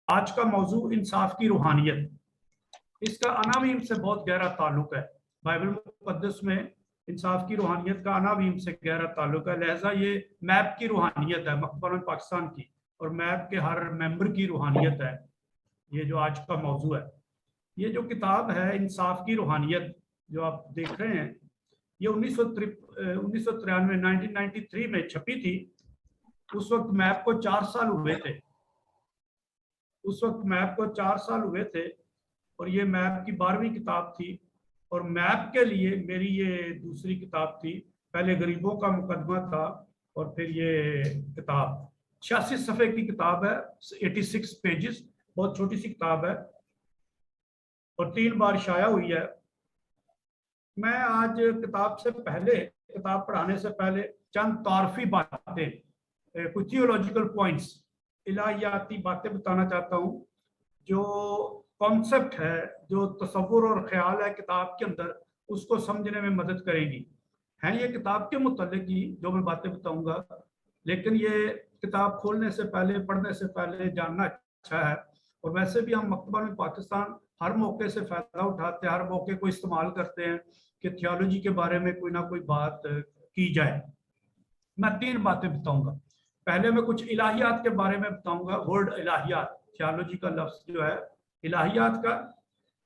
آج کا موضوع انصاف کی روحانیت. اس کا عناوین سے بہت گہرا تعلق ہے. بائبل مقدس میں انصاف کی روحانیت کا عناوین سے گہرا تعلق ہے، لہٰذا یہ میپ کی روحانیت ہے، مقبرہ پاکستان کی، اور میپ کے ہر ممبر کی روحانیت ہے. یہ جو آج کا موضوع ہے، یہ جو کتاب ہے انصاف کی روحانیت جو آپ دیکھ رہے ہیں، یہ 1993 میں چھپی تھی. اس وقت میپ کو 4 سال ہوئے تھے، اور یہ میپ کی 12ویں کتاب تھی. اور میپ کے لیے میری یہ دوسری کتاب تھی. پہلے غریبوں کا مقدمہ تھا، اور پھر یہ کتاب 86 صفحے کی کتاب ہے، 86 پیجز، بہت چھوٹی سی کتاب ہے، اور 3 بار شائع ہوئی ہے. میں آج کتاب پڑھانے سے پہلے چند تعارفی باتیں، کچھ تھیولوجیکل پوائنٹس، الہیاتی باتیں بتانا چاہتا ہوں. جو کانسیپٹ ہے، جو تصور اور خیال ہے کتاب کے اندر، اس کو سمجھنے میں مدد کریں گی. ہیں یہ کتاب کے متعلق ہی جو میں باتیں بتاؤں گا، لیکن یہ کتاب کھولنے سے پہلے، پڑھنے سے پہلے جاننا اچھا ہے. اور ویسے بھی ہم مکتبہ میں پاکستان ہر موقع سے فائدہ اٹھاتے ہیں، ہر موقع کو استعمال کرتے ہیں کہ تھیولوجی کے بارے میں کوئی نہ کوئی بات کی جائے. میں 3 باتیں بتاؤں گا. پہلے میں کچھ الہیات کے بارے میں بتاؤں گا. ورڈ الہیات، تھیولوجی کا لفظ جو ہے الہیات کا.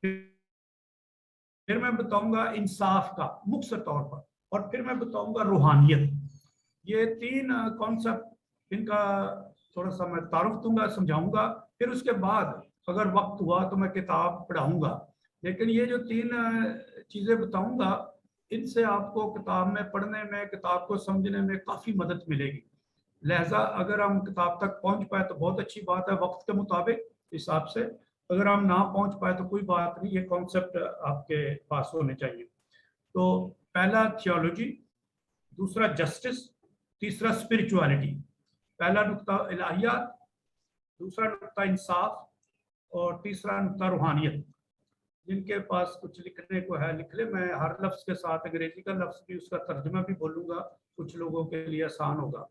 پھر میں بتاؤں گا انصاف کا مختصر طور پر، اور پھر میں بتاؤں گا روحانیت. یہ 3 کانسیپٹ، ان کا تھوڑا سا میں تعارف دوں گا، سمجھاؤں گا. پھر اس کے بعد اگر وقت ہوا تو میں کتاب پڑھاؤں گا. لیکن یہ جو 3 چیزیں بتاؤں گا، ان سے آپ کو کتاب میں پڑھنے میں، کتاب کو سمجھنے میں کافی مدد ملے گی. لہٰذا اگر ہم کتاب تک پہنچ پائے تو بہت اچھی بات ہے، وقت کے مطابق حساب سے. اگر ہم نہ پہنچ پائے تو کوئی بات نہیں، یہ کانسیپٹ آپ کے پاس ہونے چاہیے. تو پہلا تھیولوجی، دوسرا جسٹس، تیسرا اسپرچوالٹی. پہلا نقطہ الہیات، دوسرا نقطہ انصاف، اور تیسرا نقطہ روحانیت. جن کے پاس کچھ لکھنے کو ہے لکھ لے. میں ہر لفظ کے ساتھ انگریزی کا لفظ بھی، اس کا ترجمہ بھی بولوں گا، کچھ لوگوں کے لیے آسان ہوگا.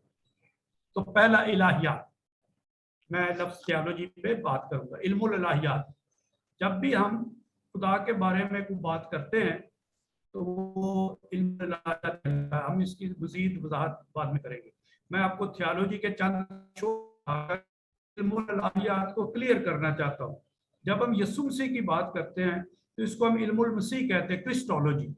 تو پہلا الہیات، میں لفظ تھیولوجی پہ بات کروں گا. علم الالہیات. جب بھی ہم خدا کے بارے میں کوئی بات کرتے ہیں تو وہ علم الالہیات ہے. ہم اس کی مزید وضاحت بعد میں کریں گے. میں آپ کو تھیولوجی کے چند علم الالہیات کو کلیئر کرنا چاہتا ہوں. جب ہم یسوع مسیح کی بات کرتے ہیں تو اس کو ہم علم المسیح کہتے ہیں، کرسٹولوجی.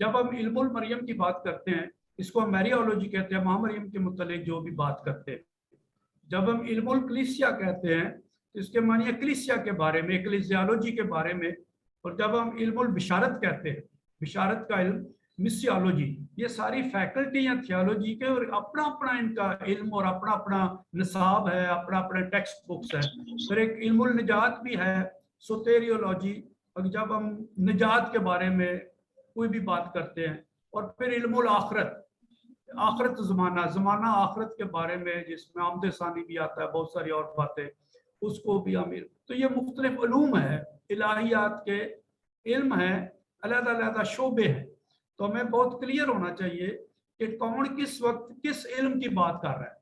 جب ہم علم المریم کی بات کرتے ہیں، اس کو ہم میریولوجی کہتے ہیں، ماں مریم کے متعلق جو بھی بات کرتے ہیں. جب ہم علم الکلیسیا کہتے ہیں تو اس کے معنی ہے کلیسیا کے بارے میں، ایکلیزیالوجی کے بارے میں. اور جب ہم علم البشارت کہتے ہیں، بشارت کا علم، مسیالوجی. یہ ساری فیکلٹی ہیں تھیولوجی کے، اور اپنا اپنا ان کا علم اور اپنا اپنا نصاب ہے، اپنا اپنا ٹیکسٹ بکس ہے. پھر ایک علم النجات بھی ہے، سوتیریولوجی، جب ہم نجات کے بارے میں کوئی بھی بات کرتے ہیں. اور پھر علم الآخرت، آخرت زمانہ آخرت کے بارے میں، جس میں آمد ثانی بھی آتا ہے، بہت ساری اور باتیں، اس کو بھی ہم. تو یہ مختلف علوم ہیں، الہیات کے علم ہیں، علیحدہ علیحدہ شعبے ہیں. تو ہمیں بہت کلیئر ہونا چاہیے کہ کون کس وقت کس علم کی بات کر رہا ہے،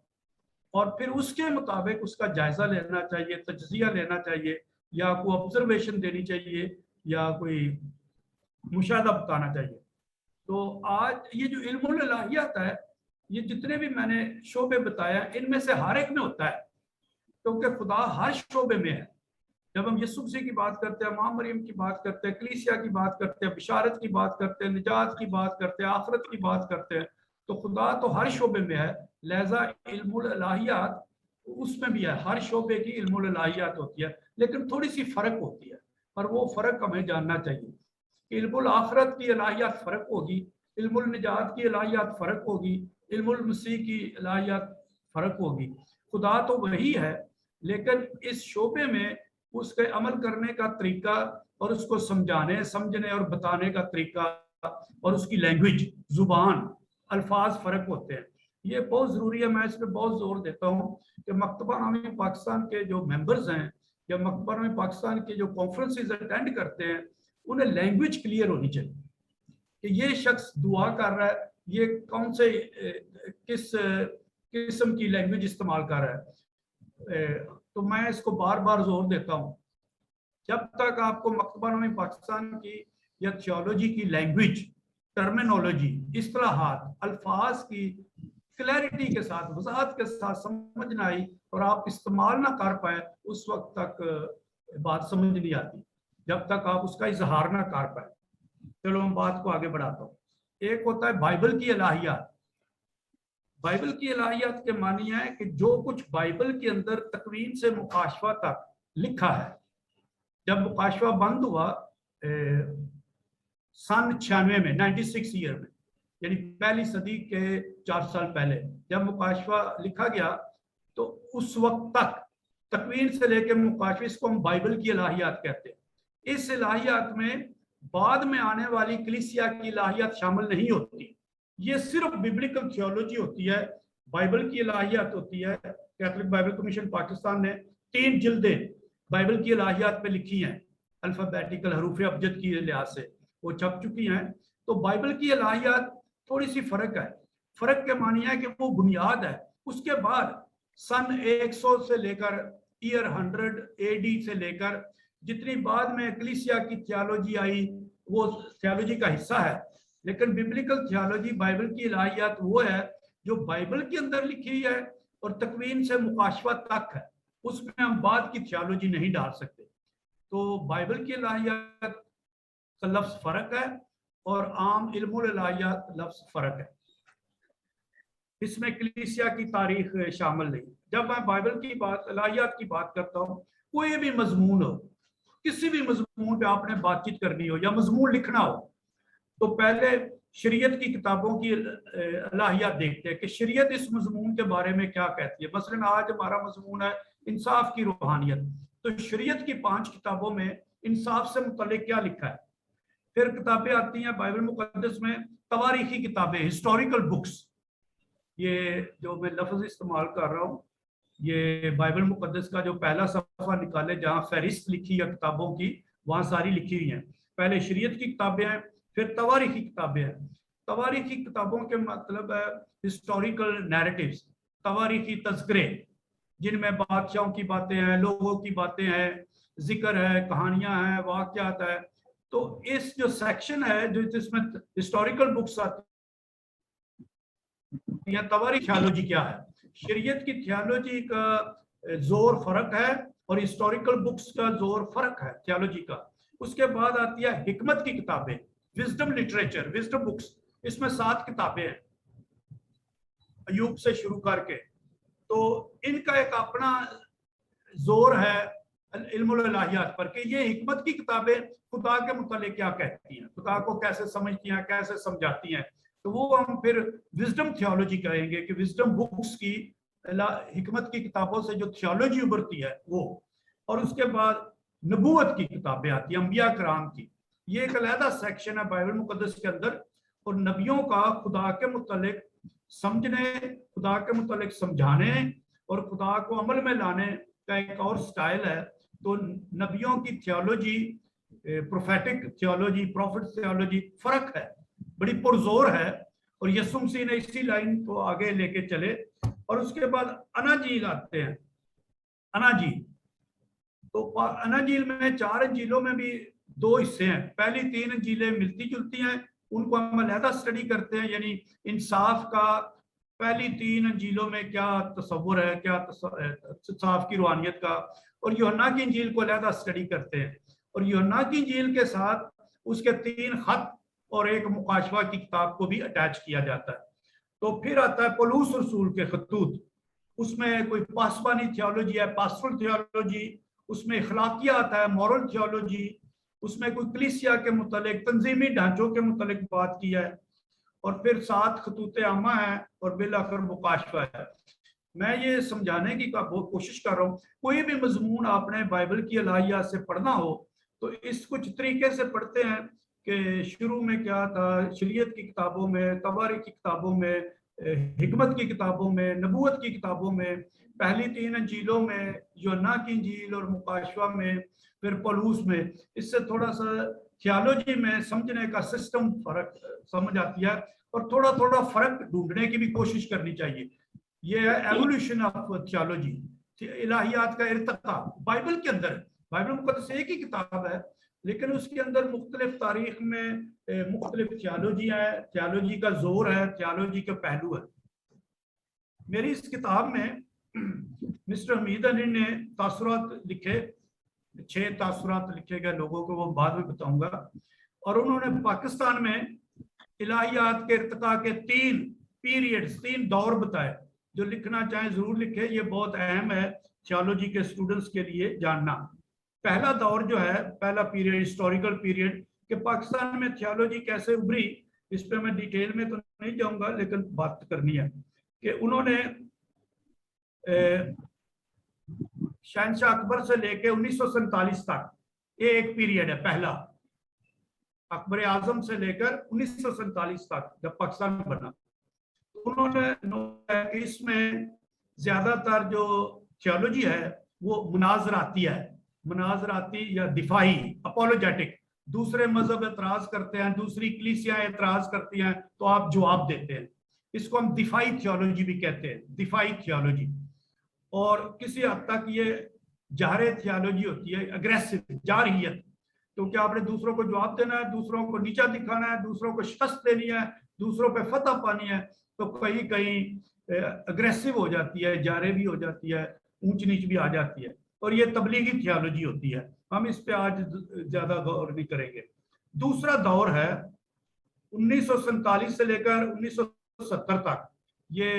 اور پھر اس کے مطابق اس کا جائزہ لینا چاہیے، تجزیہ لینا چاہیے، یا کوئی آبزرویشن دینی چاہیے، یا کوئی مشاہدہ بتانا چاہیے. تو آج یہ جو علم الالہیات ہے، یہ جتنے بھی میں نے شعبے بتایا، ان میں سے ہر ایک میں ہوتا ہے، کیونکہ خدا ہر شعبے میں ہے. جب ہم یسوع مسیح کی بات کرتے ہیں، ماں مریم کی بات کرتے ہیں، کلیسیا کی بات کرتے ہیں، بشارت کی بات کرتے ہیں، نجات کی بات کرتے ہیں، آخرت کی بات کرتے ہیں، تو خدا تو ہر شعبے میں ہے. لہذا علم الالہیات اس میں بھی ہے، ہر شعبے کی علم الالہیات ہوتی ہے، لیکن تھوڑی سی فرق ہوتی ہے. اور وہ فرق ہمیں جاننا چاہیے. علم الآخرت کی الہیات فرق ہوگی، علم النجات کی الہیات فرق ہوگی، علم المسیح کی الہیات فرق ہوگی. خدا تو وہی ہے، لیکن اس شعبے میں اس کے عمل کرنے کا طریقہ، اور اس کو سمجھنے اور بتانے کا طریقہ، اور اس کی لینگویج، زبان، الفاظ فرق ہوتے ہیں. یہ بہت ضروری ہے. میں اس پہ بہت زور دیتا ہوں کہ مکتبہ نامہ پاکستان کے جو ممبرز ہیں، یا مکتبہ نامہ پاکستان کے جو کانفرنسز اٹینڈ کرتے ہیں، انہیں لینگویج کلیئر ہونی چاہیے کہ یہ شخص دعا کر رہا ہے، یہ کون سے کس قسم کی لینگویج استعمال کر رہا ہے. تو میں اس کو بار بار زور دیتا ہوں، جب تک آپ کو مکتبہ نامہ پاکستان کی یا تھیولوجی کی لینگویج، ٹرمینولوجی، اصطلاحات، الفاظ کی کلیئرٹی کے ساتھ، وضاحت کے ساتھ سمجھ نہ آئی اور آپ استعمال نہ کر پائے، اس وقت تک بات سمجھ نہیں آتی، جب تک آپ اس کا اظہار نہ کر پائے۔ چلو میں بات کو آگے بڑھاتا ہوں۔ ایک ہوتا ہے بائبل کی الہیات۔ بائبل کی الہیات کے معنی ہے کہ جو کچھ بائبل کے اندر تکوین سے مکاشفہ تک لکھا ہے، جب مکاشفہ بند ہوا سن 96 میں، 96 ایئر میں، یعنی پہلی صدی کے 4 سال پہلے جب مکاشفہ لکھا گیا، تو اس وقت تک تکوین سے لے کے مکاشفہ، اس کو ہم بائبل کی الہیات کہتے ہیں۔ اس الہیات میں بعد میں آنے والی کلیسیا کی الہیات شامل نہیں ہوتی، یہ صرف ببلیکل تھیولوجی ہوتی ہے، بائبل کی الہیات ہوتی ہے۔ کیتھولک بائبل کمیشن پاکستان نے 3 جلدیں بائبل کی الہیات پہ لکھی ہیں، الفابیٹیکل حروف ابجد کی لحاظ سے وہ چھپ چکی ہیں۔ تو بائبل کی الہیات تھوڑی سی فرق ہے۔ فرق کے معنی ہے کہ وہ بنیاد ہے، اس کے بعد سن 100 سے لے کر ایئر 100 AD سے لے کر جتنی بعد میں کلیسیا کی تھیولوجی آئی، وہ تھیولوجی کا حصہ ہے۔ لیکن ببلیکل تھیولوجی، بائبل کی الہیات وہ ہے جو بائبل کے اندر لکھی ہے اور تکوین سے مکاشفہ تک ہے، اس میں ہم بعد کی تھیولوجی نہیں ڈال سکتے۔ تو بائبل کی الہیات کا لفظ فرق ہے اور عام علم الہیات لفظ فرق ہے، اس میں کلیسیا کی تاریخ شامل نہیں۔ جب میں بائبل کی بات، الہیات کی بات کرتا ہوں، کوئی بھی مضمون ہو، کسی بھی مضمون پہ آپ نے بات چیت کرنی ہو یا مضمون لکھنا ہو، تو پہلے شریعت کی کتابوں کی الہیات دیکھتے ہیں کہ شریعت اس مضمون کے بارے میں کیا کہتی ہے۔ مثلا آج ہمارا مضمون ہے انصاف کی روحانیت، تو شریعت کی 5 کتابوں میں انصاف سے متعلق کیا لکھا ہے۔ پھر کتابیں آتی ہیں بائبل مقدس میں، تواریخی کتابیں، ہسٹوریکل بکس، یہ جو میں لفظ استعمال کر رہا ہوں، یہ بائبل مقدس کا جو پہلا صفحہ نکالے جہاں فہرست لکھی ہے کتابوں کی، وہاں ساری لکھی ہوئی ہیں۔ پہلے شریعت کی کتابیں ہیں، پھر تواریخی کتابیں ہیں۔ تواریخی کتابوں کے مطلب ہے ہسٹوریکل نیریٹیوز، تواریخی تذکرے، جن میں بادشاہوں کی باتیں ہیں، لوگوں کی باتیں ہیں، ذکر ہے، کہانیاں ہیں، واقعات ہے۔ تو اس جو سیکشن ہے جو جس میں ہسٹوریکل بکس آتی ہیں، تواریخ تھیولوجی کیا ہے، شریعت کی تھیولوجی کا زور فرق ہے اور ہسٹوریکل بکس کا زور فرق ہے تھیولوجی کا۔ اس کے بعد آتی ہے حکمت کی کتابیں، وزڈم لٹریچر، وزڈم بکس، اس میں 7 کتابیں ہیں ایوب سے شروع کر کے۔ تو ان کا ایک اپنا زور ہے علم الہیات پر کہ یہ حکمت کی کتابیں خدا کے متعلق کیا کہتی ہیں، خدا کو کیسے سمجھتی ہیں، کیسے سمجھاتی ہیں۔ تو وہ ہم پھر وزڈم تھیولوجی کہیں گے کہ وزڈم بکس کی، حکمت کی کتابوں سے جو تھیولوجی ابھرتی ہے وہ۔ اور اس کے بعد نبوت کی کتابیں آتی ہیں، انبیاء کرام کی، یہ ایک علیحدہ سیکشن ہے بائبل مقدس کے اندر۔ اور نبیوں کا خدا کے متعلق سمجھنے، خدا کے متعلق سمجھانے اور خدا کو عمل میں لانے کا ایک اور سٹائل ہے۔ تو نبیوں کی theology, prophetic theology, prophet theology فرق ہے، بڑی پرزور ہے، اور یسوع مسیح نے اسی لائن کو آگے لے کے چلے۔ اور اس کے بعد اناجیل آتے ہیں، اناجیل۔ تو اناجیل میں 4 انجیلوں میں بھی 2 حصے ہیں، پہلی 3 انجیلیں ملتی جلتی ہیں، ان کو ہم علیحدہ اسٹڈی کرتے ہیں، یعنی انصاف کا پہلی 3 انجیلوں میں کیا تصور ہے، کیا انصاف کی روحانیت کا، اور یوحنا کی انجیل کو علیحدہ اسٹڈی کرتے ہیں۔ اور یوحنا کی انجیل کے ساتھ اس کے 3 خط اور ایک مکاشفہ کی کتاب کو بھی اٹیچ کیا جاتا ہے۔ تو پھر آتا ہے پولس رسول کے خطوط، اس میں کوئی پاسبانی تھیولوجی ہے، پاسٹرل تھیولوجی، اس میں اخلاقیات ہے، مورل تھیولوجی، اس میں کوئی کلیسیا کے متعلق تنظیمی ڈھانچوں کے متعلق بات کی ہے، اور پھر 7 خطوط عامہ ہیں، اور بالآخر مکاشفہ ہے۔ میں یہ سمجھانے کی کوشش کر رہا ہوں، کوئی بھی مضمون آپ نے بائبل کی الہیات سے پڑھنا ہو تو اس کچھ طریقے سے پڑھتے ہیں کہ شروع میں کیا تھا، شریعت کی کتابوں میں، تواریخ کی کتابوں میں، حکمت کی کتابوں میں، نبوت کی کتابوں میں، پہلی 3 انجیلوں میں، یوحنا کی انجیل اور مکاشفہ میں، پھر پولس میں۔ اس سے تھوڑا سا تھیولوجی میں سمجھنے کا سسٹم فرق سمجھ آتی ہے، اور تھوڑا تھوڑا فرق ڈھونڈنے کی بھی کوشش کرنی چاہیے۔ یہ ہے ایوولوشن آف تھیولوجی۔ الہیات کا ارتقا بائبل کے اندر ہے. بائبل مقدس ایک ہی کتاب ہے لیکن اس کے اندر مختلف تاریخ میں مختلف تھیالوجی ہے, تھیالوجی کا زور ہے, تھیالوجی کے پہلو ہے. میری اس کتاب میں مسٹر حمید علی نے تاثرات لکھے, 6 تاثرات لکھے گئے لوگوں کو, وہ بعد میں بتاؤں گا. اور انہوں نے پاکستان میں الہیات کے ارتقاء کے 3 پیریڈز, 3 دور بتائے. جو لکھنا چاہیں ضرور لکھیں, یہ بہت اہم ہے تھیالوجی کے اسٹوڈنٹس کے لیے جاننا. پہلا دور جو ہے, پہلا پیریڈ, ہسٹوریکل پیریڈ, کہ پاکستان میں تھیالوجی کیسے ابھری, اس پہ میں ڈیٹیل میں تو نہیں جاؤں گا لیکن بات کرنی ہے. کہ انہوں نے شہنشاہ اکبر سے لے کے 1947 تک, یہ ایک پیریڈ ہے پہلا, اکبر اعظم سے لے کر 1947 تک جب پاکستان بنا. انہوں نے اس میں زیادہ تر جو تھیالوجی ہے وہ مناظراتی ہے, مناظراتی یا دفاعی, اپولوجیٹک. دوسرے مذہب اعتراض کرتے ہیں, دوسری کلیسیاں اعتراض کرتی ہیں تو آپ جواب دیتے ہیں. اس کو ہم دفاعی تھیالوجی بھی کہتے ہیں, دفاعی تھیالوجی. اور کسی حد تک یہ جارح تھیالوجی ہوتی ہے, اگریسو جارحیت, کیونکہ آپ نے دوسروں کو جواب دینا ہے, دوسروں کو نیچا دکھانا ہے, دوسروں کو شکست دینی ہے, دوسروں پہ فتح پانی ہے, تو کہیں کہیں اگریسو ہو جاتی ہے, جارح بھی ہو جاتی ہے, اونچ نیچ بھی آ جاتی ہے. اور یہ تبلیغی تھیالوجی ہوتی ہے. ہم اس پہ آج زیادہ غور نہیں کریں گے. دوسرا دور ہے 1947 سے لے کر 1970 تک. یہ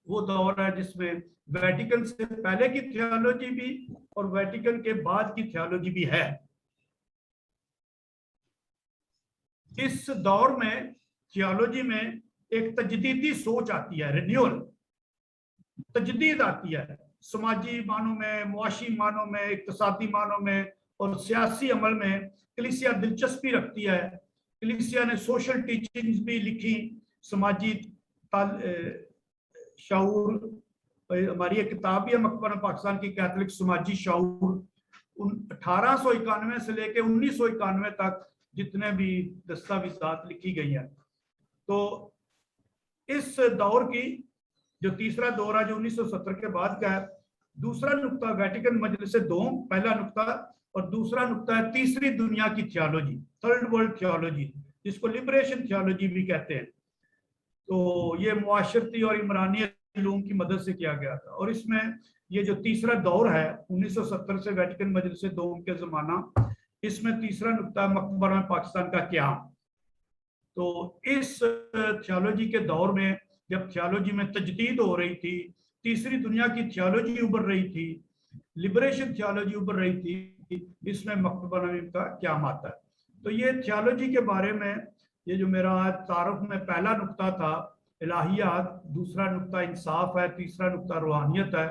وہ دور ہے جس میں ویٹیکن سے پہلے کی تھیالوجی بھی اور ویٹیکن کے بعد کی تھیالوجی بھی ہے. اس دور میں تھیالوجی میں ایک تجدیدی سوچ آتی ہے, رینیول, تجدید آتی ہے. سماجی معنوں میں, معاشی معنوں میں, اقتصادی معنوں میں اور سیاسی عمل میں کلیسیا دلچسپی رکھتی ہے. کلیسیا نے سوشل ٹیچنگز بھی لکھی, سماجی شعور. ہماری ایک کتاب بھی ہے مکتبہ پاکستان کی, کیتھولک سماجی شعور. 1891 سے لے کے 1991 تک جتنے بھی دستاویزات لکھی گئی ہیں. تو اس دور کی جو تیسرا دور ہے جو 1970 کے بعد کا ہے, دوسرا نقطہ ویٹیکن مجلس دوم, پہلا نقطہ, اور دوسرا نقطہ ہے تیسری دنیا کی تھیالوجی, تھرڈ ورلڈ تھیالوجی, جس کو لبریشن تھیالوجی بھی کہتے ہیں. تو یہ معاشرتی اور عمرانی علوم کی مدد سے کیا گیا تھا. اور اس میں یہ جو تیسرا دور ہے 1970 سے ویٹیکن مجلس دوم کے زمانہ, اس میں تیسرا نقطہ مقبرہ پاکستان کا قیام. تو اس تھیالوجی کے دور میں جب تھیالوجی میں تجدید ہو رہی تھی, تیسری دنیا کی تھیالوجی ابھر رہی تھی, لبریشن تھیالوجی ابھر رہی تھی, اس میں مقبرہ کا قیام آتا ہے. تو یہ تھیالوجی کے بارے میں یہ جو میرا تعارف میں پہلا نقطہ تھا الہیات, دوسرا نقطہ انصاف ہے, تیسرا نقطہ روحانیت ہے.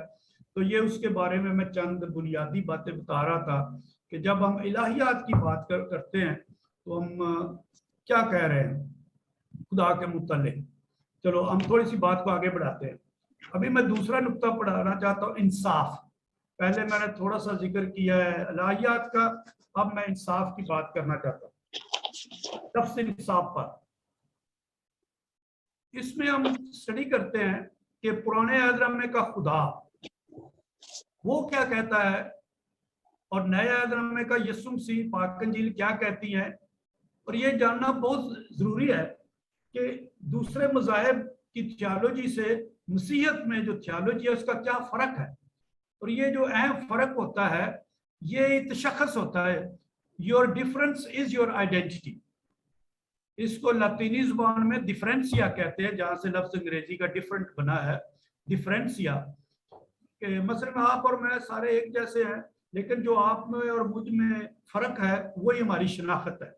تو یہ اس کے بارے میں چند بنیادی باتیں بتا رہا تھا کہ جب ہم الہیات کی بات کرتے ہیں تو ہم کیا کہہ رہے ہیں خدا کے متعلق. چلو ہم تھوڑی سی بات کو آگے بڑھاتے ہیں. ابھی میں دوسرا نقطہ پڑھانا چاہتا ہوں, انصاف. پہلے میں نے تھوڑا سا ذکر کیا ہے الہیات کا, اب میں انصاف کی بات کرنا چاہتا ہوں, لفظ انصاف پر. اس میں ہم اسٹڈی کرتے ہیں کہ پرانے عہد نامے کا خدا وہ کیا کہتا ہے اور نئے عہد نامے کا یسوع مسیح پاک انجیل کیا کہتی ہے. اور یہ جاننا بہت ضروری ہے کہ دوسرے مذاہب کی تھیالوجی سے مسیحیت میں جو تھیالوجی ہے اس کا کیا فرق ہے. اور یہ جو اہم فرق ہوتا ہے یہ تشخص ہوتا ہے, your difference is your identity. اس کو لاطینی زبان میں ڈفرینسیا کہتے ہیں, جہاں سے لفظ انگریزی کا ڈفرنٹ بنا ہے, ڈفرینسیا. کہ مثلا آپ اور میں سارے ایک جیسے ہیں, لیکن جو آپ میں اور مجھ میں فرق ہے وہی ہماری شناخت ہے.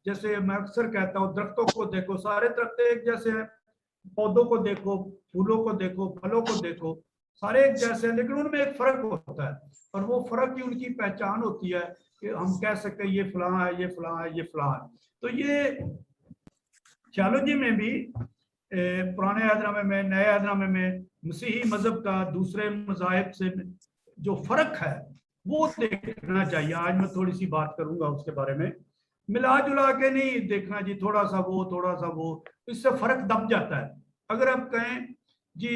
جیسے میں اکثر کہتا ہوں درختوں کو دیکھو, سارے درخت ایک جیسے ہیں, پودوں کو دیکھو, پھولوں کو دیکھو, پھلوں کو دیکھو, سارے ایک جیسے ہیں, لیکن ان میں ایک فرق ہوتا ہے. اور وہ فرق ہی ان کی پہچان ہوتی ہے کہ ہم کہہ سکیں یہ فلاں ہے, یہ فلاں ہے, یہ فلاں ہے. تو یہ تھیالوجی میں بھی پرانے عہد نامے میں, نئے عہد نامے میں مسیحی مذہب کا دوسرے مذاہب سے جو فرق ہے وہ دیکھنا چاہیے. آج میں تھوڑی سی بات کروں گا اس کے بارے میں. ملا جلا کے نہیں دیکھنا جی تھوڑا سا وہ تھوڑا سا وہ, اس سے فرق دب جاتا ہے. اگر آپ کہیں جی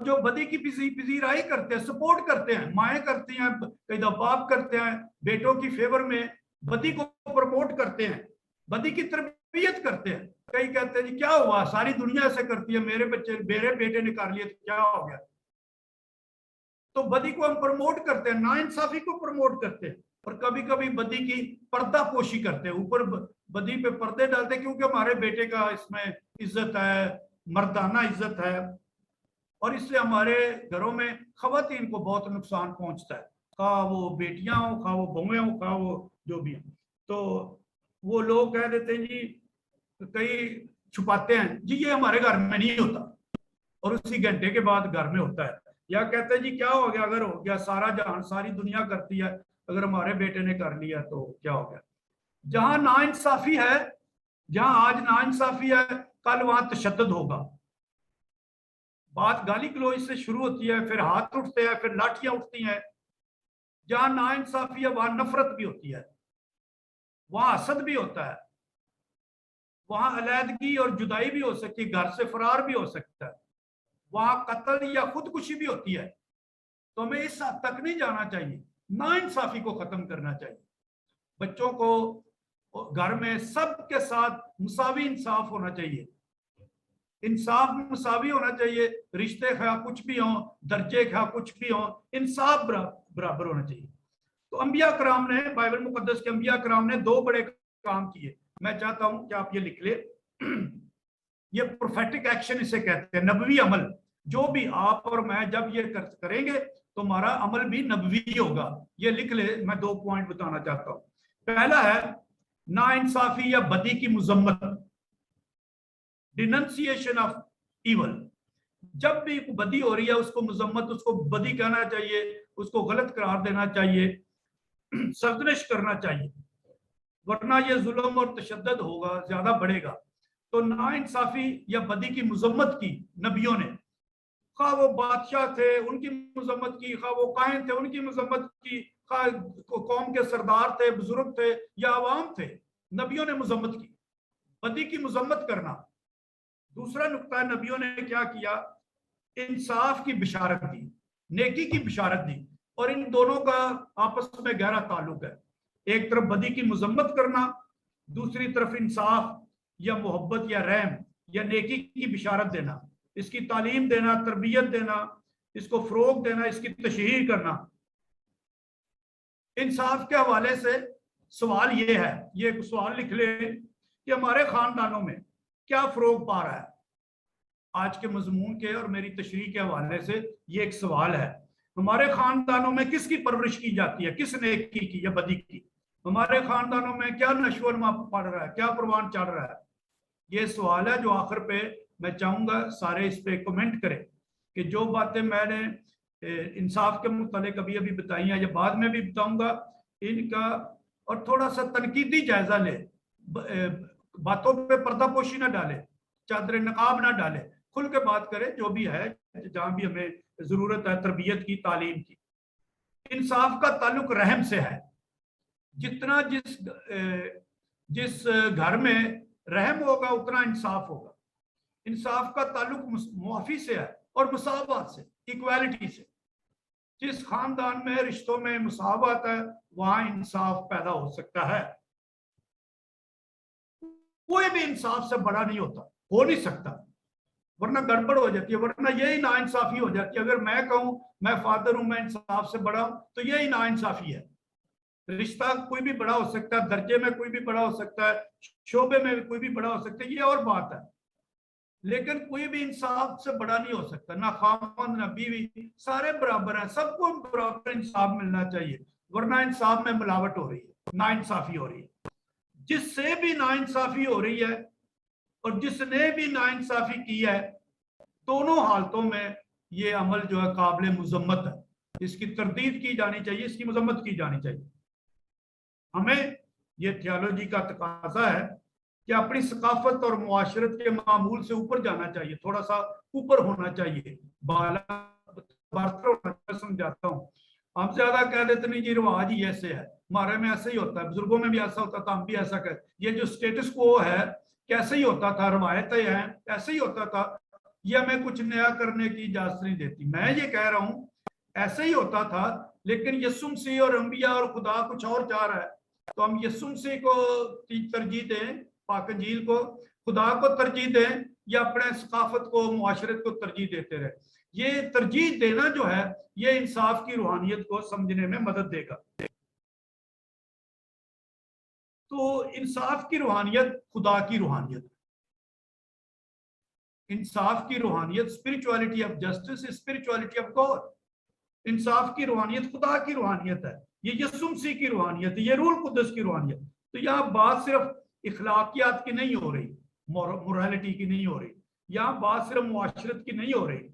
جو بدی کی پذیرائی کرتے ہیں، سپورٹ کرتے ہیں، مائیں کرتی ہیں، کئی دفعہ باپ کرتے ہیں، بیٹوں کی فیور میں بدی کو پروموٹ کرتے ہیں، بدی کی تربیت کرتے ہیں. کئی کہتے ہیں جی کیا ہوا، ساری دنیا ایسے کرتی ہے، میرے بیٹے نے کر لیے تو کیا ہو گیا. تو بدی کو ہم پروموٹ کرتے ہیں، ناانصافی کو پروموٹ کرتے ہیں، اور کبھی کبھی بدی کی پردہ پوشی کرتے ہیں، اوپر بدی پہ پردے ڈالتے ہیں کیونکہ ہمارے بیٹے کا اس میں عزت ہے، مردانہ عزت ہے، اور اس سے ہمارے گھروں میں خواتین کو بہت نقصان پہنچتا ہے، خواہ وہ بیٹیاں ہوں، خواہ وہ بہویں ہوں، خواہ وہ جو بھی ہیں. تو وہ لوگ کہہ دیتے ہیں جی، کئی چھپاتے ہیں جی یہ ہمارے گھر میں نہیں ہوتا، اور اسی گھنٹے کے بعد گھر میں ہوتا ہے. یا کہتے ہیں جی کیا ہو گیا، اگر ہو گیا، سارا جہان ساری دنیا کرتی ہے، اگر ہمارے بیٹے نے کر لیا تو کیا ہو گیا. جہاں ناانصافی ہے، جہاں آج ناانصافی ہے، کل وہاں تشدد ہوگا. بات گالی گلوچ سے شروع ہوتی ہے، پھر ہاتھ اٹھتے ہیں، پھر لاٹیاں اٹھتی ہیں. جہاں ناانصافی ہے وہاں نفرت بھی ہوتی ہے، وہاں حسد بھی ہوتا ہے، وہاں علیحدگی اور جدائی بھی ہو سکتی ہے، گھر سے فرار بھی ہو سکتا ہے، وہاں قتل یا خودکشی بھی ہوتی ہے. تو ہمیں اس حد تک نہیں جانا چاہیے، ناانصافی کو ختم کرنا چاہیے. بچوں کو گھر میں سب کے ساتھ مساوی انصاف ہونا چاہیے، انصاف مساوی ہونا چاہیے، رشتے خواہ کچھ بھی ہوں، درجے خواہ کچھ بھی ہوں، انصاف برابر ہونا چاہیے. تو انبیاء کرام نے، بائبل مقدس کے انبیاء کرام نے 2 بڑے کام کیے. میں چاہتا ہوں کہ آپ یہ لکھ لیں، یہ پروفیٹک ایکشن اسے کہتے ہیں، نبوی عمل. جو بھی آپ اور میں جب یہ کریں گے تو ہمارا عمل بھی نبوی ہوگا. یہ لکھ لے، میں 2 پوائنٹ بتانا چاہتا ہوں. پہلا ہے ناانصافی یا بدی کی مذمت، ڈیننسیشن آف ایول. جب بھی بدی ہو رہی ہے اس کو مذمت، اس کو بدی کہنا چاہیے، اس کو غلط قرار دینا چاہیے، سرزنش کرنا چاہیے، ورنہ یہ ظلم اور تشدد ہوگا، زیادہ بڑھے گا. تو ناانصافی یا بدی کی مذمت کی نبیوں نے، خواہ وہ بادشاہ تھے ان کی مذمت کی، خواہ وہ کاہن تھے ان کی مذمت کی، خواہ قوم کے سردار تھے، بزرگ تھے یا عوام تھے، نبیوں نے مذمت کی، بدی کی مذمت کرنا. دوسرا نقطہ، نبیوں نے کیا کیا، انصاف کی بشارت دی، نیکی کی بشارت دی، اور ان دونوں کا آپس میں گہرا تعلق ہے. ایک طرف بدی کی مذمت کرنا، دوسری طرف انصاف یا محبت یا رحم یا نیکی کی بشارت دینا، اس کی تعلیم دینا، تربیت دینا، اس کو فروغ دینا، اس کی تشہیر کرنا. انصاف کے حوالے سے سوال یہ ہے، یہ ایک سوال لکھ لیں کہ ہمارے خاندانوں میں کیا فروغ پا رہا ہے. آج کے مضمون کے اور میری تشریح کے حوالے سے یہ ایک سوال ہے. ہمارے خاندانوں میں کس کی پرورش کی جاتی ہے، کس نیکی کی یا بدی کی؟ ہمارے خاندانوں میں کیا نشو و نما پڑ رہا ہے، کیا پروان چڑھ رہا ہے؟ یہ سوال ہے جو آخر پہ میں چاہوں گا سارے اس پہ کمنٹ کریں کہ جو باتیں میں نے انصاف کے متعلق ابھی بتائی ہیں یا بعد میں بھی بتاؤں گا ان کا، اور تھوڑا سا تنقیدی جائزہ لے، باتوں پہ پردہ پوشی نہ ڈالے، چادر نقاب نہ ڈالے، کھل کے بات کرے جو بھی ہے، جہاں بھی ہمیں ضرورت ہے تربیت کی، تعلیم کی. انصاف کا تعلق رحم سے ہے. جتنا جس گھر میں رحم ہوگا اتنا انصاف ہوگا. انصاف کا تعلق معافی سے ہے اور مساوات سے، ایکویلٹی سے. جس خاندان میں رشتوں میں مساوات ہے وہاں انصاف پیدا ہو سکتا ہے. کوئی بھی انصاف سے بڑا نہیں ہوتا، ہو نہیں سکتا، ورنہ گڑبڑ ہو جاتی ہے، ورنہ یہی ناانصافی ہو جاتی ہے. اگر میں کہوں میں فادر ہوں، میں انصاف سے بڑا ہوں، تو یہی ناانصافی ہے. رشتہ کوئی بھی بڑا ہو سکتا ہے، درجے میں کوئی بھی بڑا ہو سکتا ہے، شعبے میں کوئی بھی بڑا ہو سکتا ہے، یہ اور بات ہے، لیکن کوئی بھی انصاف سے بڑا نہیں ہو سکتا. نہ خاوند نہ بیوی، سارے برابر ہیں، سب کو برابر انصاف ملنا چاہیے، ورنہ انصاف میں ملاوٹ ہو رہی ہے، ناانصافی ہو رہی ہے. جس سے بھی ناانصافی ہو رہی ہے اور جس نے بھی ناانصافی کی ہے، دونوں حالتوں میں یہ عمل جو ہے قابل مذمت ہے، اس کی تردید کی جانی چاہیے، اس کی مذمت کی جانی چاہیے. ہمیں یہ تھیالوجی کا تقاضا ہے کہ اپنی ثقافت اور معاشرت کے معمول سے اوپر جانا چاہیے، تھوڑا سا اوپر ہونا چاہیے، سمجھاتا ہوں. ہم زیادہ کہہ دیتے نہیں جی رواج ہی ایسے ہے، ہمارے میں ایسے ہی ہوتا ہے، بزرگوں میں بھی ایسا ہوتا تھا، ہم بھی ایسا کہتے. یہ جو سٹیٹس کو ہے کیسے ہی ہوتا تھا، روایتیں ہیں ایسے ہی ہوتا تھا، یہ ہمیں کچھ نیا کرنے کی اجازت نہیں دیتی. میں یہ کہہ رہا ہوں ایسے ہی ہوتا تھا، لیکن یسوع مسیح اور انبیاء اور خدا کچھ اور چاہ رہا ہے، تو ہم یسوع مسیح کو ترجیح دیں، پاک انجیل کو، خدا کو ترجیح دیں، یا اپنے ثقافت کو، معاشرت کو ترجیح دیتے رہے. یہ ترجیح دینا جو ہے یہ انصاف کی روحانیت کو سمجھنے میں مدد دے گا. تو انصاف کی روحانیت خدا کی روحانیت، انصاف کی روحانیت spirituality of justice, spirituality of God. انصاف کی روحانیت خدا کی روحانیت ہے، یہ یسوع مسیح کی روحانیت ہے، یہ روح القدس کی روحانیت. تو یہاں بات صرف اخلاقیات کی نہیں ہو رہی، مورالٹی کی نہیں ہو رہی، یہاں بات صرف معاشرت کی نہیں ہو رہی،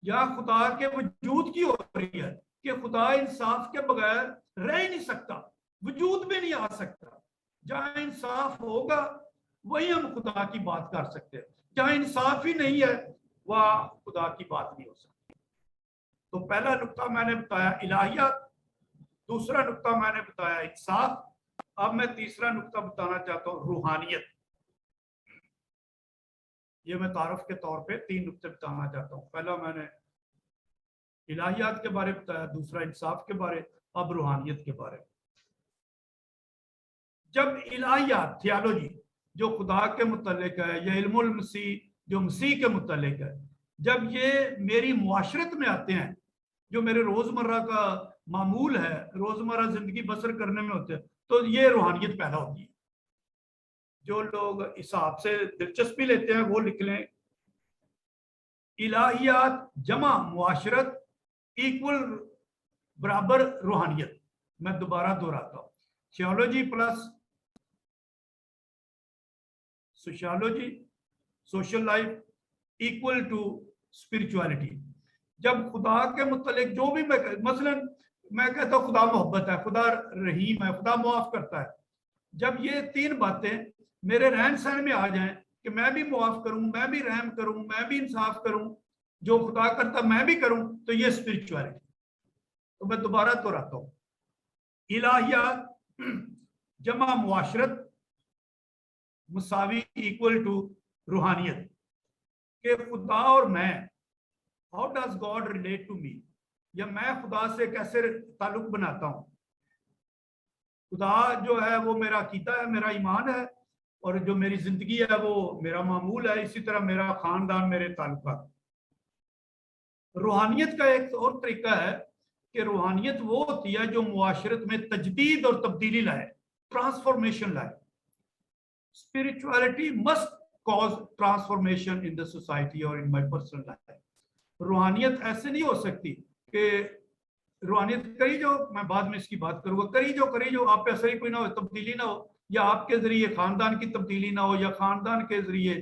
یہاں خدا کے وجود کی ہو رہی ہے کہ خدا انصاف کے بغیر رہ ہی نہیں سکتا، وجود میں نہیں آ سکتا. جہاں انصاف ہوگا وہی ہم خدا کی بات کر سکتے ہیں، جہاں انصاف ہی نہیں ہے وہاں خدا کی بات نہیں ہو سکتی. تو پہلا نقطہ میں نے بتایا الہیات، دوسرا نقطہ میں نے بتایا انصاف. اب میں تیسرا نقطہ بتانا چاہتا ہوں روحانیت. یہ میں تعارف کے طور پہ 3 نقطے بتانا چاہتا ہوں. پہلا میں نے الہیات کے بارے بتایا، دوسرا انصاف کے بارے، اب روحانیت کے بارے. جب الہیات تھیالوجی جو خدا کے متعلق ہے، یا علم المسیح جو مسیح کے متعلق ہے، جب یہ میری معاشرت میں آتے ہیں، جو میرے روزمرہ کا معمول ہے، روزمرہ زندگی بسر کرنے میں ہوتے ہیں، تو یہ روحانیت پیدا ہوتی ہے. جو لوگ حساب سے دلچسپی لیتے ہیں وہ لکھ لیں الہیات جمع معاشرت ایکول برابر روحانیت. میں دوبارہ دہراتا ہوں، theology plus sociology, social life equal to spirituality. جب خدا کے متعلق جو بھی مثلا میں کہتا ہوں خدا محبت ہے، خدا رحیم ہے، خدا معاف کرتا ہے، جب یہ 3 باتیں میرے رہن سہن میں آ جائیں کہ میں بھی معاف کروں، میں بھی رحم کروں، میں بھی انصاف کروں، جو خدا کرتا میں بھی کروں، تو یہ اسپرچولیٹی. تو میں دوبارہ دہراتا ہوں، الہیات جمع معاشرت مساوی ایکول ٹو روحانیت. کہ خدا اور میں، how does God relate to me, یا میں خدا سے کیسے تعلق بناتا ہوں. خدا جو ہے وہ میرا عقیدہ ہے، میرا ایمان ہے، اور جو میری زندگی ہے وہ میرا معمول ہے، اسی طرح میرا خاندان، میرے تعلقات. روحانیت کا ایک اور طریقہ ہے کہ روحانیت وہ ہوتی ہے جو معاشرت میں تجدید اور تبدیلی لائے، ٹرانسفارمیشن لائے. Spirituality must cause transformation in the society or in my personal life. روحانیت ایسے نہیں ہو سکتی کہ روحانیت کری جو، میں بعد میں اس کی بات کروں گا، کری جو آپ پہ اثر ہی کوئی نہ ہو، تبدیلی نہ ہو، یا آپ کے ذریعے خاندان کی تبدیلی نہ ہو، یا خاندان کے ذریعے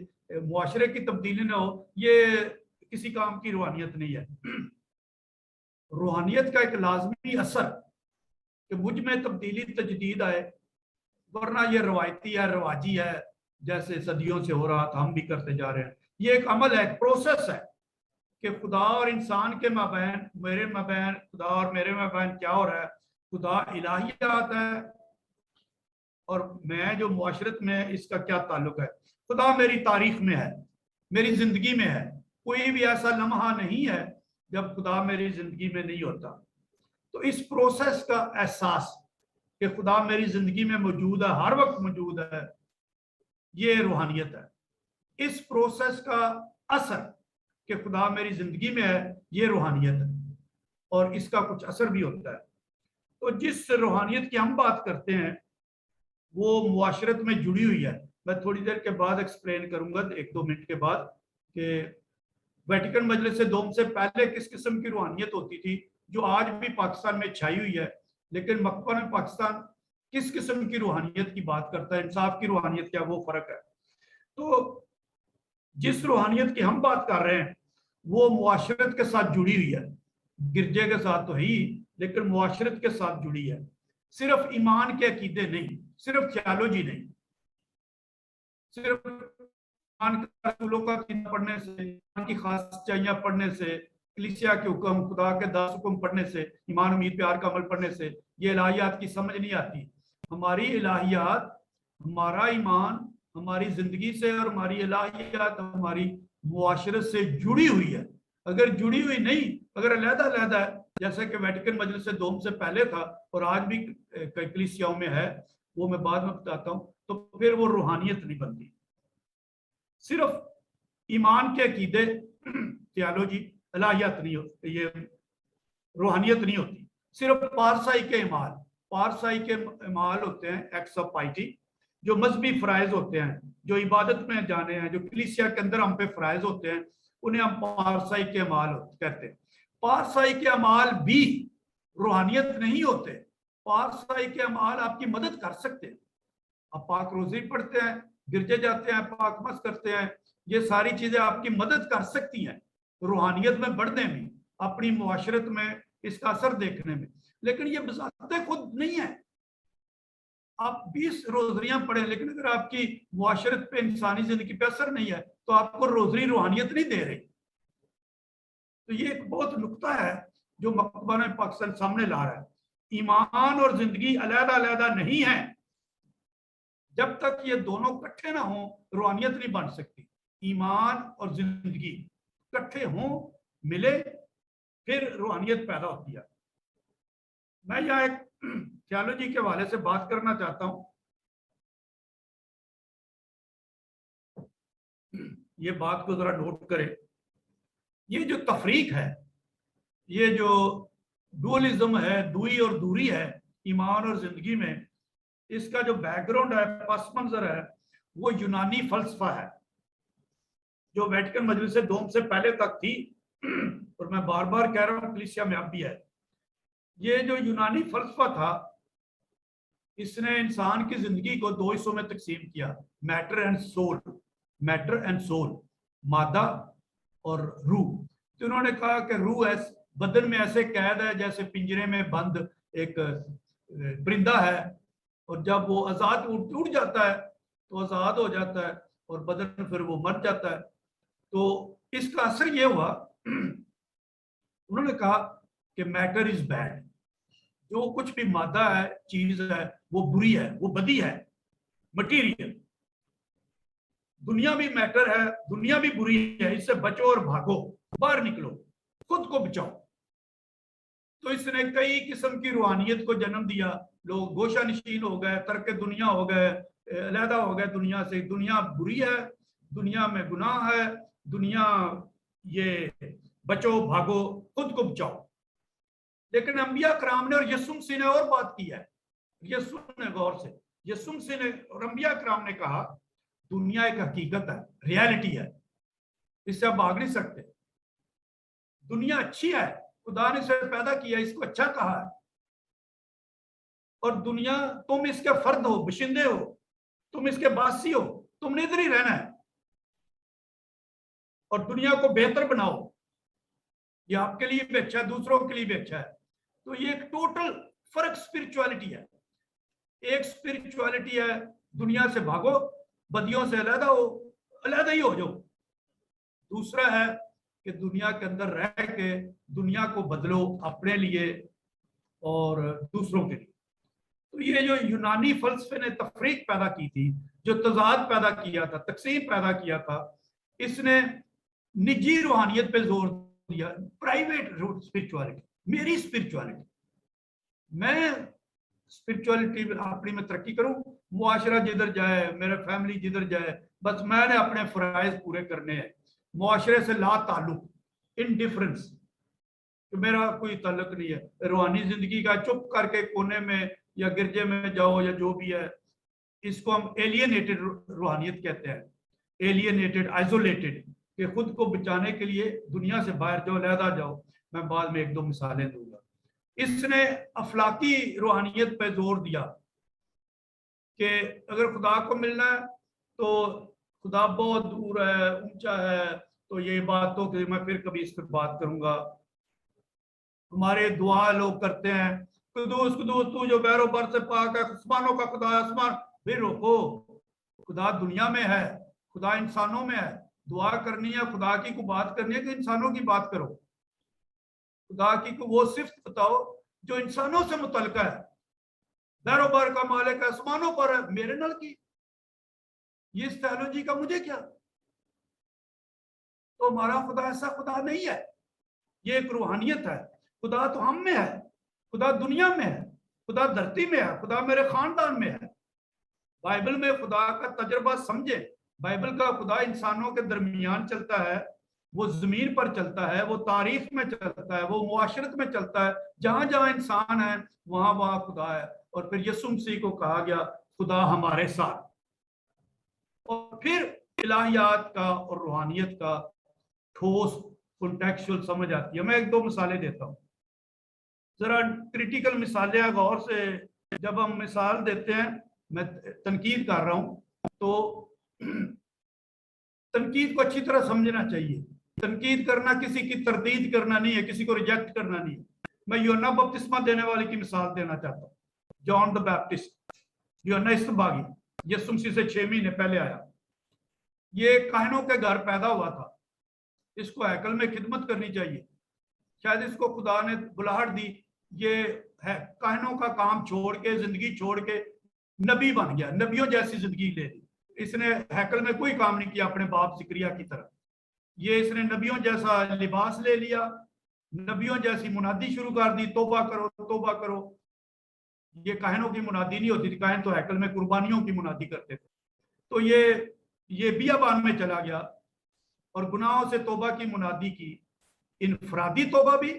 معاشرے کی تبدیلی نہ ہو، یہ کسی کام کی روحانیت نہیں ہے. روحانیت کا ایک لازمی اثر کہ مجھ میں تبدیلی تجدید آئے، ورنہ یہ روایتی ہے، رواجی ہے، جیسے صدیوں سے ہو رہا تھا، ہم بھی کرتے جا رہے ہیں. یہ ایک عمل ہے، ایک پروسیس ہے کہ خدا اور انسان کے مابین، میرے مابین، خدا اور میرے مابین کیا ہو رہا ہے. خدا الہیات ہے اور میں جو معاشرت میں اس کا کیا تعلق ہے. خدا میری تاریخ میں ہے، میری زندگی میں ہے. کوئی بھی ایسا لمحہ نہیں ہے جب خدا میری زندگی میں نہیں ہوتا. تو اس پروسیس کا احساس کہ خدا میری زندگی میں موجود ہے، ہر وقت موجود ہے، یہ روحانیت ہے. اس پروسیس کا اثر کہ خدا میری زندگی میں ہے، یہ روحانیت ہے، اور اس کا کچھ اثر بھی ہوتا ہے. تو جس روحانیت کی ہم بات کرتے ہیں وہ معاشرت میں جڑی ہوئی ہے. میں تھوڑی دیر کے بعد ایکسپلین کروں گا، 1-2 منٹ کے بعد، کہ ویٹیکن مجلس دوم سے پہلے کس قسم کی روحانیت ہوتی تھی جو آج بھی پاکستان میں چھائی ہوئی ہے، لیکن مقبول پاکستان کس قسم کی روحانیت کی بات کرتا ہے، انصاف کی روحانیت کیا، وہ فرق ہے. تو جس روحانیت کی ہم بات کر رہے ہیں وہ معاشرت کے ساتھ جڑی ہوئی ہے، گرجے کے ساتھ تو ہی، لیکن معاشرت کے ساتھ جڑی ہے. صرف ایمان کے عقیدے نہیں، صرف تھیالوجی نہیں، صرف ایمان کے رسولوں کا عقیدہ پڑھنے سے، ایمان کی خاص سچائیاں پڑھنے سے، کلیسیا کے حکم، خدا کے 10 حکم پڑھنے سے، ایمان امید پیار کا عمل پڑھنے سے یہ الہیات کی سمجھ نہیں آتی. ہماری الہیات، ہمارا ایمان ہماری زندگی سے اور ہماری الہیات ہماری معاشرت سے جڑی ہوئی ہے. اگر جڑی ہوئی نہیں، اگر علیحدہ علیحدہ ہے، جیسا کہ ویٹیکن مجلس دوم سے پہلے تھا اور آج بھی کلیسیاؤں میں ہے، وہ میں بعد میں بتاتا ہوں، تو پھر وہ روحانیت نہیں بنتی. صرف ایمان کے عقیدے، تھیالوجی، الہیات نہیں ہوتی، یہ روحانیت نہیں ہوتی. صرف پارسائی کے اعمال ہوتے ہیں، ایکٹس آف پائٹی، جو مذہبی فرائض ہوتے ہیں، جو عبادت میں جانے ہیں، جو کلیسیا کے اندر ہم پہ فرائض ہوتے ہیں، انہیں ہم پارسائی کے اعمال کہتے ہیں. پارسائی کے اعمال بھی روحانیت نہیں ہوتے. پارسائی کے اعمال آپ کی مدد کر سکتے ہیں. آپ پاک روزی پڑھتے ہیں، گرجے جاتے ہیں، پاک مس کرتے ہیں، یہ ساری چیزیں آپ کی مدد کر سکتی ہیں روحانیت میں بڑھنے میں، اپنی معاشرت میں اس کا اثر دیکھنے میں. لیکن یہ بذات خود نہیں ہے. آپ 20 روزریاں پڑھیں، لیکن اگر آپ کی معاشرت پہ، انسانی زندگی پہ اثر نہیں ہے، تو آپ کو روزری روحانیت نہیں دے رہی. تو یہ ایک بہت نقطہ ہے جو مکتبہ پاکستان سامنے لا رہا ہے. ایمان اور زندگی علیحدہ علیحدہ نہیں ہے. جب تک یہ دونوں کٹھے نہ ہوں، روحانیت نہیں بن سکتی. ایمان اور زندگی کٹھے ہوں، ملے، پھر روحانیت پیدا ہوتی ہے. میں یہاں ایک تھیالوجی کے حوالے سے بات کرنا چاہتا ہوں. یہ بات کو ذرا نوٹ کریں. یہ جو تفریق ہے، یہ جو ڈوئلزم ہے، دوئی اور دوری ہے ایمان اور زندگی میں، اس کا جو بیک گراؤنڈ ہے، پس منظر ہے، وہ یونانی فلسفہ ہے جو ویٹیکن مجلس دوم سے پہلے تک تھی، اور میں بار بار کہہ رہا ہوں کلیسیا میں اب بھی ہے. یہ جو یونانی فلسفہ تھا، اس نے انسان کی زندگی کو دو حصوں میں تقسیم کیا، matter and soul. Matter and soul, مادہ اور روح. تو انہوں نے کہا کہ روح بدن میں ایسے قید ہے جیسے پنجرے میں بند ایک پرندہ ہے، اور جب وہ آزاد اڑ جاتا ہے تو آزاد ہو جاتا ہے، اور بدن پھر وہ مر جاتا ہے. تو اس کا اثر یہ ہوا، انہوں نے کہا کہ میٹر از بیڈ. جو کچھ بھی مادہ ہے، چیز ہے، وہ بری ہے، وہ بدی ہے، مٹیریل. دنیا بھی میٹر ہے، دنیا بھی بری ہے، اس سے بچو اور بھاگو، باہر نکلو، خود کو بچاؤ. تو اس نے کئی قسم کی روحانیت کو جنم دیا. لوگ گوشہ نشین ہو گئے، ترک دنیا ہو گئے، علیحدہ ہو گئے دنیا سے. دنیا بری ہے، دنیا میں گناہ ہے، دنیا یہ بچو بھاگو، خود کو بچاؤ. لیکن انبیاء کرام نے اور یسوع مسیح نے اور بات کی ہے. یسوع نے غور سے، یسوع مسیح نے اور انبیاء کرام نے کہا دنیا ایک حقیقت ہے، ریالٹی ہے، اس سے آپ بھاگ نہیں سکتے. دنیا اچھی ہے، خدا نے اسے پیدا کیا، اس کو اچھا کہا ہے. اور دنیا، تم اس کے فرد ہو، بشندے ہو، تم اس کے باسی ہو، تم نے ادھر ہی رہنا ہے اور دنیا کو بہتر بناؤ. یہ آپ کے لیے بھی اچھا ہے، دوسروں کے لیے بھی اچھا ہے. تو یہ ایک ٹوٹل فرق اسپرچوالٹی ہے. ایک اسپرچوالٹی ہے دنیا سے بھاگو، بدیوں سے علیحدہ ہو، علیحدہ ہی ہو جاؤ. دوسرا ہے کہ دنیا کے اندر رہ کے دنیا کو بدلو اپنے لیے اور دوسروں کے لیے. تو یہ جو یونانی فلسفے نے تفریق پیدا کی تھی، جو تضاد پیدا کیا تھا، تقسیم پیدا کیا تھا، اس نے نجی روحانیت پہ زور دیا. پرائیویٹ اسپرچوالٹی، میری اسپرچوالٹی، میں اسپرچوالٹی اپنی میں ترقی کروں، معاشرہ جدھر جائے، میرا فیملی جدھر جائے، بس میں نے اپنے فرائض پورے کرنے ہیں. معاشرے سے لا تعلق، انڈیفرنس، کہ میرا کوئی تعلق نہیں ہے. روحانی زندگی کا چپ کر کے کونے میں یا گرجے میں جاؤ یا جو بھی ہے، اس کو ہم ایلینیٹڈ روحانیت کہتے ہیں. ایلینیٹڈ، آئزولیٹڈ، کہ خود کو بچانے کے لیے دنیا سے باہر جاؤ، علیحدہ جاؤ. میں بعد میں ایک دو مثالیں دوں گا. اس نے افلاکی روحانیت پہ زور دیا کہ اگر خدا کو ملنا ہے تو خدا بہت دور ہے، اونچا ہے. تو یہ بات تو کہ میں پھر کبھی اس پہ بات کروں گا. ہمارے دعا لوگ کرتے ہیں، قدوس قدوس تو جو بحر و بر سے پاک ہے، آسمانوں کا خدا ہے. آسمان بھی روکو، خدا دنیا میں ہے، خدا انسانوں میں ہے. دعا کرنی ہے، خدا کی کو بات کرنی ہے کہ انسانوں کی بات کرو. خدا کی کو وہ صفت بتاؤ جو انسانوں سے متعلقہ ہے. بحر و بر کا مالک ہے، آسمانوں پر ہے، میرے نال کی. یہ اس تھیولوجی کا مجھے کیا؟ تو ہمارا خدا ایسا خدا نہیں ہے، یہ ایک روحانیت ہے. خدا تو ہم میں ہے، خدا دنیا میں ہے، خدا دھرتی میں ہے، خدا میرے خاندان میں ہے. بائبل میں خدا کا تجربہ سمجھے. بائبل کا خدا انسانوں کے درمیان چلتا ہے، وہ زمین پر چلتا ہے، وہ تاریخ میں چلتا ہے، وہ معاشرت میں چلتا ہے. جہاں جہاں انسان ہے وہاں وہاں خدا ہے. اور پھر یسوع مسیح کو کہا گیا خدا ہمارے ساتھ. اور پھر الہیات کا اور روحانیت کا ٹھوس کنٹیکسچوئل سمجھ آتی ہے. میں ایک دو مثالیں دیتا ہوں، ذرا کریٹیکل مثالیں غور سے. جب ہم مثال دیتے ہیں، میں تنقید کر رہا ہوں تو تنقید کو اچھی طرح سمجھنا چاہیے. تنقید کرنا کسی کی تردید کرنا نہیں ہے، کسی کو ریجیکٹ کرنا نہیں ہے. میں یوحنا بپتسمہ دینے والے کی مثال دینا چاہتا ہوں. جان دا بیپٹسٹ، یوحنا استباغی، یسوع مسیح سے 6 مہینے پہلے آیا. یہ کاہنوں کے گھر پیدا ہوا تھا. اس کو ہیکل میں خدمت کرنی چاہیے. شاید اس کو خدا نے بلاہٹ دی. یہ کاہنوں کا کام چھوڑ کے، زندگی چھوڑ کے نبی بن گیا، نبیوں جیسی زندگی لے لی. اس نے ہیکل میں کوئی کام نہیں کیا اپنے باپ زکریا کی طرح. یہ اس نے نبیوں جیسا لباس لے لیا، نبیوں جیسی منادی شروع کر دی، توبہ کرو توبہ کرو. یہ کاہنوں کی منادی نہیں ہوتی تھی، کاہن تو ہیکل میں قربانیوں کی منادی کرتے تھے. تو یہ بیابان میں چلا گیا اور گناہوں سے توبہ کی منادی کی. انفرادی توبہ بھی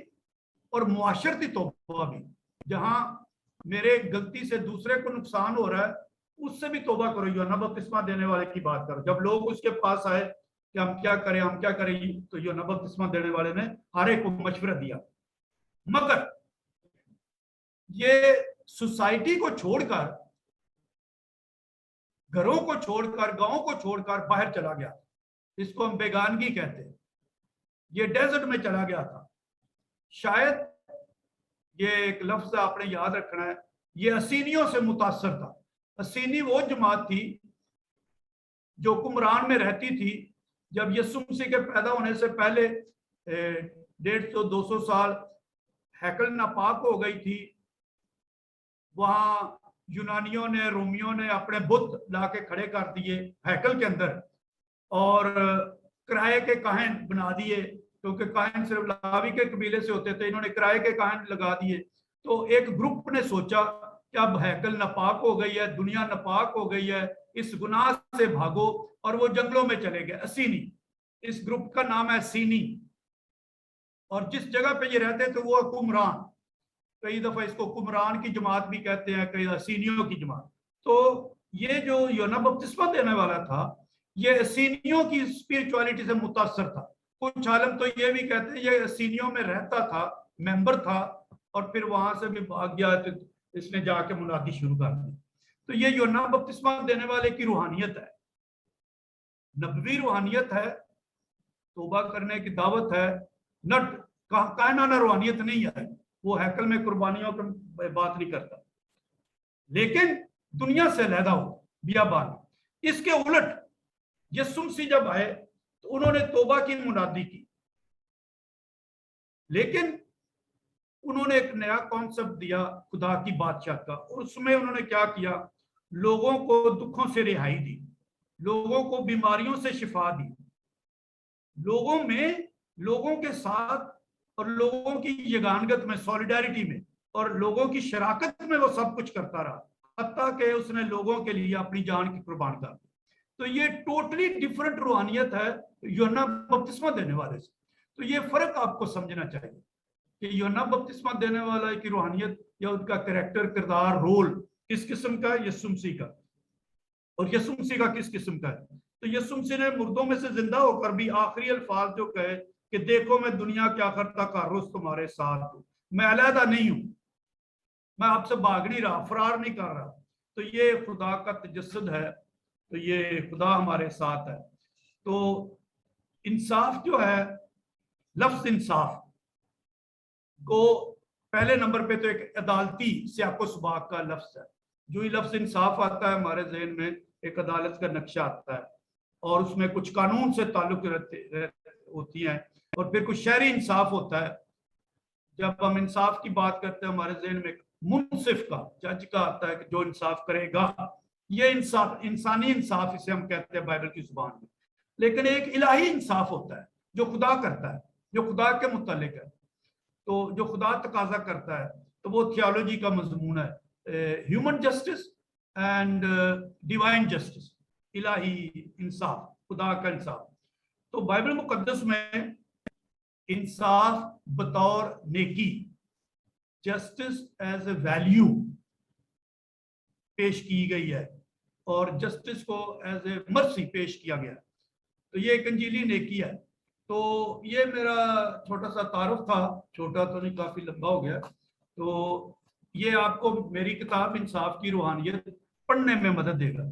اور معاشرتی توبہ بھی. جہاں میرے غلطی سے دوسرے کو نقصان ہو رہا ہے اس سے بھی توبہ کرو. یوحنا بپتسمہ دینے والے کی بات کرو. جب لوگ اس کے پاس آئے کہ ہم کیا کریں ہم کیا کریں، تو یوحنا بپتسمہ دینے والے نے ہر ایک کو مشورہ دیا. مگر یہ سوسائٹی کو چھوڑ کر، گھروں کو چھوڑ کر، گاؤں کو چھوڑ کر باہر چلا گیا. اس کو ہم بیگانگی کہتے ہیں. یہ ڈیزرٹ میں چلا گیا تھا. شاید یہ ایک لفظ آپ نے یاد رکھنا ہے، یہ اسینیوں سے متاثر تھا. اسینی وہ جماعت تھی جو قمران میں رہتی تھی. جب یسوع مسیح کے پیدا ہونے سے پہلے 150-200 سال ہیکل ناپاک ہو گئی تھی. وہاں یونانیوں نے، رومیوں نے اپنے بت لا کے کھڑے کر دیے ہیکل کے اندر اور کرائے کے کاہن بنا دیے، کیونکہ کاہن صرف لاوی کے قبیلے سے ہوتے تھے. انہوں نے کرائے کے کاہن لگا دیے. تو ایک گروپ نے سوچا کہ اب ہیکل ناپاک ہو گئی ہے، دنیا ناپاک ہو گئی ہے، اس گناہ سے بھاگو، اور وہ جنگلوں میں چلے گئے. اسینی، اس گروپ کا نام ہے اسینی. اور جس جگہ پہ یہ رہتے تھے وہ قمران. کئی دفعہ اس کو قمران کی جماعت بھی کہتے ہیں، کئی اسینیوں کی جماعت. تو یہ جو یوحنا بپتسمہ دینے والا تھا یہ اسینیوں کی اسپرچولیٹی سے متاثر تھا. کچھ عالم تو یہ بھی کہتے ہیں یہ اسینیوں میں رہتا تھا، ممبر تھا، اور پھر وہاں سے بھی بھاگ گیا تو اس نے جا کے منادی شروع کر دی. تو یہ یوحنا بپتسمہ دینے والے کی روحانیت ہے، نبوی روحانیت ہے، توبہ کرنے کی دعوت ہے. نٹ کائنانہ روحانیت نہیں ہے. وہ ہیکل میں قربانیوں کی بات نہیں کرتا، لیکن دنیا سے علیحدہ ہو بیابان. اس کے الٹ یسوع مسیح جب آئے تو انہوں نے توبہ کی منادی کی، لیکن انہوں نے ایک نیا کانسیپٹ دیا خدا کی بادشاہت کا. اور اس میں انہوں نے کیا کیا؟ لوگوں کو دکھوں سے رہائی دی، لوگوں کو بیماریوں سے شفا دی، لوگوں میں، لوگوں کے ساتھ اور لوگوں کی یگانگت میں، سولیڈیرٹی میں اور لوگوں کی شراکت میں وہ سب کچھ کرتا رہا، حتیٰ کہ اس نے لوگوں کے لیے اپنی جان کی قربان کر دی. تو یہ ٹوٹلی ڈیفرنٹ روحانیت ہے یوحنا بپتسمہ دینے والے سے. تو یہ فرق آپ کو سمجھنا چاہیے کہ یوحنا بپتسمہ دینے والا کی روحانیت یا ان کا کریکٹر، کردار، رول کس قسم کا ہے؟ یسوع مسیح کا. اور یسوع مسیح کا کس قسم کا ہے؟ تو یسوع مسیح نے مردوں میں سے زندہ ہو کر بھی آخری الفاظ جو کہے کہ دیکھو میں دنیا کے آخر تک ہر روز تمہارے ساتھ ہوں، میں علیحدہ نہیں ہوں، میں آپ سے بھاگ نہیں رہا، فرار نہیں کر رہا. تو یہ خدا کا تجسد ہے. تو یہ خدا ہمارے ساتھ ہے. تو انصاف جو ہے، لفظ انصاف کو پہلے نمبر پہ تو ایک عدالتی سیاق و سباق کا لفظ ہے. جو ہی لفظ انصاف آتا ہے ہمارے ذہن میں ایک عدالت کا نقشہ آتا ہے، اور اس میں کچھ قانون سے تعلق ہوتی ہیں، اور پھر کچھ شہری انصاف ہوتا ہے. جب ہم انصاف کی بات کرتے ہیں ہمارے ذہن میں منصف کا، جج کا آتا ہے کہ جو انصاف کرے گا. یہ انصاف، انسانی انصاف اسے ہم کہتے ہیں بائبل کی زبان میں، لیکن ایک الہی انصاف ہوتا ہے جو خدا کرتا ہے، جو خدا کے متعلق ہے، تو جو خدا تقاضا کرتا ہے تو وہ تھیولوجی کا مضمون ہے، human justice and divine justice, الہی انصاف، خدا کا انصاف۔ تو بائبل مقدس میں انصاف بطور نیکی، جسٹس ایز اے ویلیو پیش کی گئی ہے، اور جسٹس کو ایز اے مرسی پیش کیا گیا، تو یہ ایک انجیلی نیکی ہے۔ تو یہ میرا چھوٹا سا تعارف تھا، چھوٹا تو نہیں کافی لمبا ہو گیا، تو یہ آپ کو میری کتاب انصاف کی روحانیت پڑھنے میں مدد دے گا۔